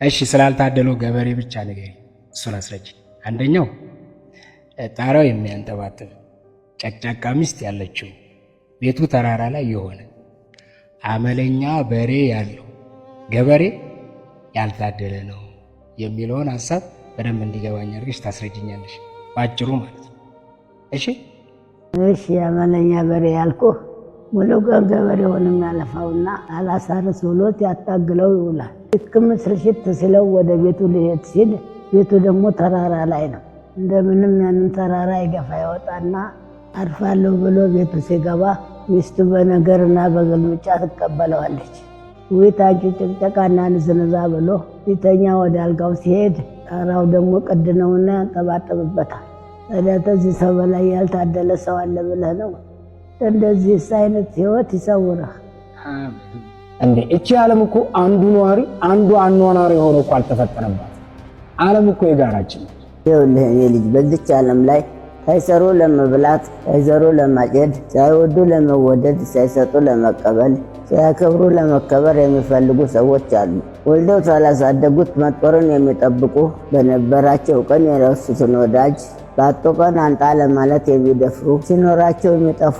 እሺ ስላልታደለው ገበሬ ብቻ ንገሪ፣ እሱን አስረጅ። አንደኛው ጣራው የሚያንጠባጥብ ጨቅጫቃ ሚስት ያለችው ቤቱ ተራራ ላይ የሆነ አመለኛ በሬ ያለው ገበሬ ያልታደለ ነው የሚለውን ሀሳብ በደንብ እንዲገባኝ አድርገሽ ታስረጅኛለሽ፣ ባጭሩ ማለት ነው። እሺ አመለኛ በሬ ያልኩህ ሙሉ ቀን ገበሬውን የሚያለፋውና አላሳርስ ብሎት ያታግለው ይውላል። ልክም ስርሽት ሲለው ወደ ቤቱ ሊሄድ ሲል ቤቱ ደግሞ ተራራ ላይ ነው። እንደምንም ያንን ተራራ ይገፋ ይወጣና አርፋለሁ ብሎ ቤቱ ሲገባ ሚስቱ በነገርና በግልምጫ ትቀበለዋለች። ውይታጁ ጭቅጨቃና ንዝንዛ ብሎ ፊተኛ ወደ አልጋው ሲሄድ ጣራው ደግሞ ቅድነውና ያንጠባጠብበታል። ስለዚህ ሰው በላይ ያልታደለ ሰው አለ ብለህ ነው? እንደዚህ አይነት ህይወት ይሰውርህ እንዴ! እቺ ዓለም እኮ አንዱ ነዋሪ አንዱ አኗኗሪ ሆኖ እኮ አልተፈጠረባት። ዓለም እኮ የጋራችን ነው። ይኸውልህ እኔ ልጅ በዚች ዓለም ላይ ሳይሰሩ ለመብላት፣ ሳይዘሩ ለማጨድ፣ ሳይወዱ ለመወደድ፣ ሳይሰጡ ለመቀበል፣ ሳያከብሩ ለመከበር የሚፈልጉ ሰዎች አሉ። ወልደው ሳላሳደጉት መጦርን የሚጠብቁ በነበራቸው ቀን የረሱትን ወዳጅ ባጡ ቀን አንጣ ለማለት የሚደፍሩ ሲኖራቸው የሚጠፉ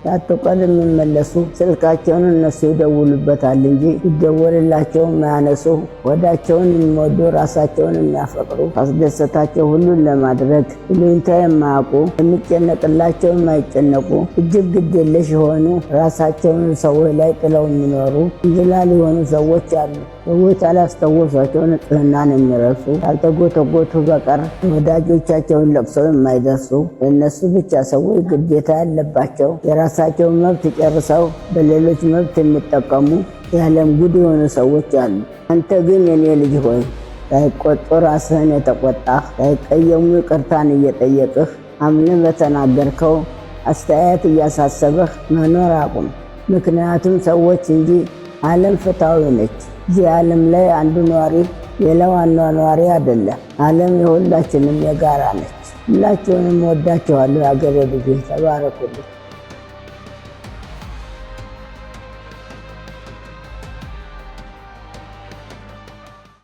ያጡ ቀን የሚመለሱ ስልካቸውን እነሱ ይደውሉበታል እንጂ ይደወልላቸው የማያነሱ ወዳቸውን የሚወዱ ራሳቸውን የሚያፈቅሩ አስደሰታቸው ሁሉን ለማድረግ ይሉኝታ የማያውቁ የሚጨነቅላቸው የማይጨነቁ እጅግ ግድ የለሽ የሆኑ ራሳቸውን ሰዎች ላይ ጥለው የሚኖሩ እንዝላል የሆኑ ሰዎች አሉ። ሰዎች አላስታወሷቸው ንጽህናን የሚረሱ ካልተጎተጎቱ በቀር ወዳጆቻቸውን ለቅሰው የማይደርሱ ለእነሱ ብቻ ሰዎች ግዴታ ያለባቸው የራሳቸውን መብት ጨርሰው በሌሎች መብት የሚጠቀሙ የዓለም ጉድ የሆኑ ሰዎች አሉ። አንተ ግን የኔ ልጅ ሆይ ሳይቆጡ ራስህን የተቆጣህ ሳይቀየሙ ይቅርታን እየጠየቅህ አምነህ በተናገርከው አስተያየት እያሳሰበህ መኖር አቁም። ምክንያቱም ሰዎች እንጂ ዓለም ፍትሃዊ ነች። እዚህ ዓለም ላይ አንዱ ነዋሪ ሌላው አኗኗሪ አይደለም። ዓለም የሁላችንም የጋራ ነች። ሁላችሁንም ወዳችኋለሁ። አገሬ ልጆች ተባረኩልኝ።